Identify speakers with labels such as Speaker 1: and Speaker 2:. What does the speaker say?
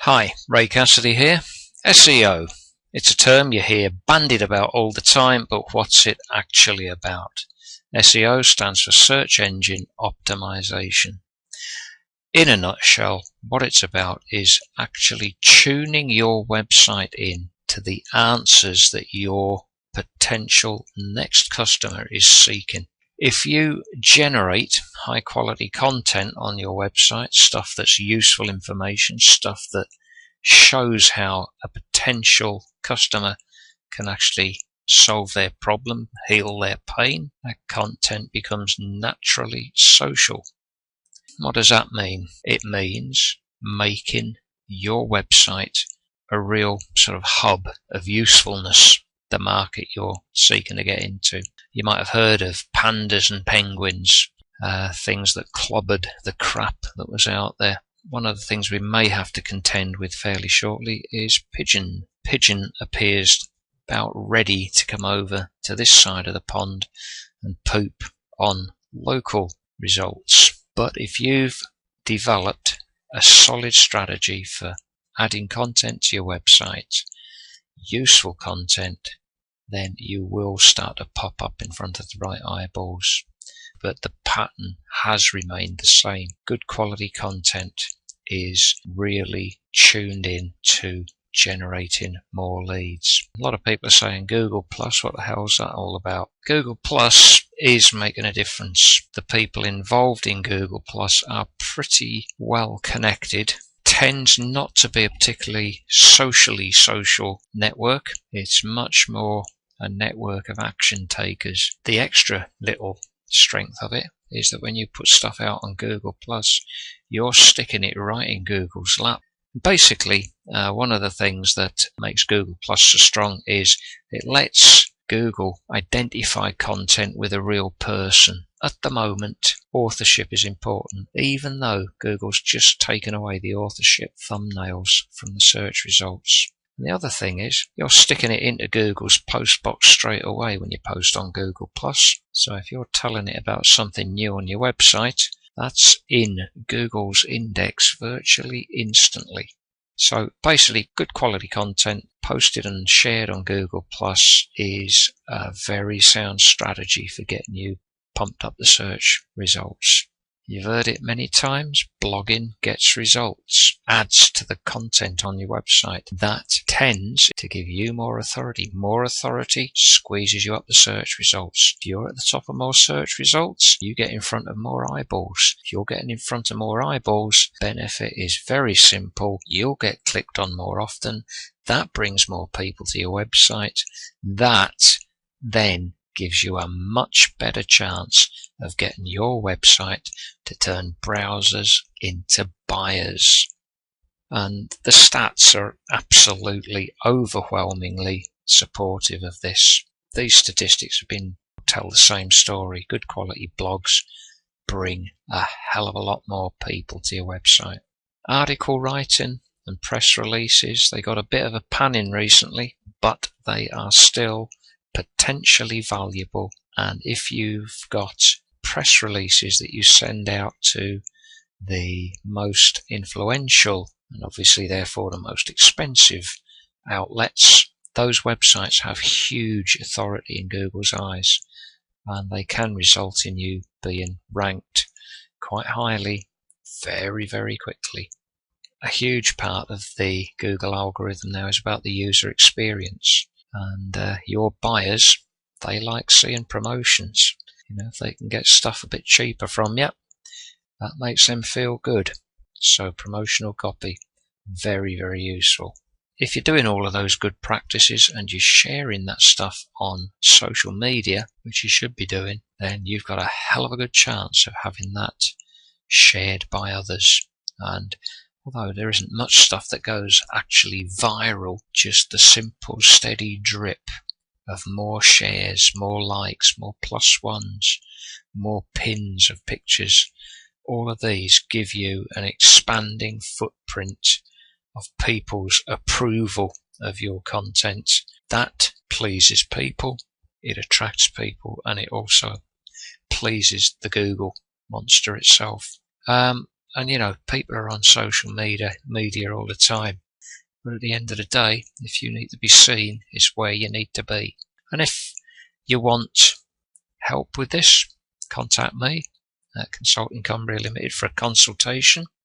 Speaker 1: Hi, Ray Cassidy here. SEO. It's a term you hear bandied about all the time, but what's it actually about? SEO stands for Search Engine Optimization. In a nutshell, what it's about is actually tuning your website in to the answers that your potential next customer is seeking. If you generate high quality content on your website, stuff that's useful information, stuff that shows how a potential customer can actually solve their problem, heal their pain, that content becomes naturally social. What does that mean? It means making your website a real sort of hub of usefulness, the market you're seeking to get into. You might have heard of pandas and penguins, things that clobbered the crap that was out there. One of the things we may have to contend with fairly shortly is pigeon. Pigeon appears about ready to come over to this side of the pond and poop on local results. But if you've developed a solid strategy for adding content to your website, useful content, then you will start to pop up in front of the right eyeballs. But the pattern has remained the same. Good quality content is really tuned in to generating more leads. A lot of people are saying Google Plus, what the hell is that all about? Google Plus is making a difference. The people involved in Google Plus are pretty well connected. Tends not to be a particularly socially social network. It's much more a network of action takers. The extra little strength of it is that when you put stuff out on Google Plus, you're sticking it right in Google's lap. Basically, one of the things that makes Google Plus so strong is it lets Google identify content with a real person. At the moment, authorship is important, even though Google's just taken away the authorship thumbnails from the search results. And the other thing is, you're sticking it into Google's post box straight away when you post on Google+. So if you're telling it about something new on your website, that's in Google's index virtually instantly. So basically, good quality content posted and shared on Google+ is a very sound strategy for getting you pumped up the search results. You've heard it many times. Blogging gets results, adds to the content on your website. That tends to give you more authority. More authority squeezes you up the search results. If you're at the top of more search results, you get in front of more eyeballs. If you're getting in front of more eyeballs, benefit is very simple. You'll get clicked on more often. That brings more people to your website. That then gives you a much better chance of getting your website to turn browsers into buyers. And the stats are absolutely overwhelmingly supportive of this. These statistics tell the same story. Good quality blogs bring a hell of a lot more people to your website. Article writing and press releases, they got a bit of a pan-in recently, but they are still potentially valuable. And if you've got press releases that you send out to the most influential and obviously therefore the most expensive outlets, those websites have huge authority in Google's eyes, and they can result in you being ranked quite highly very, very quickly. A huge part of the Google algorithm now is about the user experience. And your buyers, they like seeing promotions. If they can get stuff a bit cheaper from you, that makes them feel good. So promotional copy, very, very useful. If you're doing all of those good practices and you're sharing that stuff on social media, which you should be doing, then you've got a hell of a good chance of having that shared by others. And although there isn't much stuff that goes actually viral, just the simple steady drip of more shares, more likes, more plus ones, more pins of pictures, all of these give you an expanding footprint of people's approval of your content. That pleases people, it attracts people, and it also pleases the Google monster itself. And you know, people are on social media all the time. But at the end of the day, if you need to be seen, it's where you need to be. And if you want help with this, contact me at Consulting Cumbria Limited for a consultation.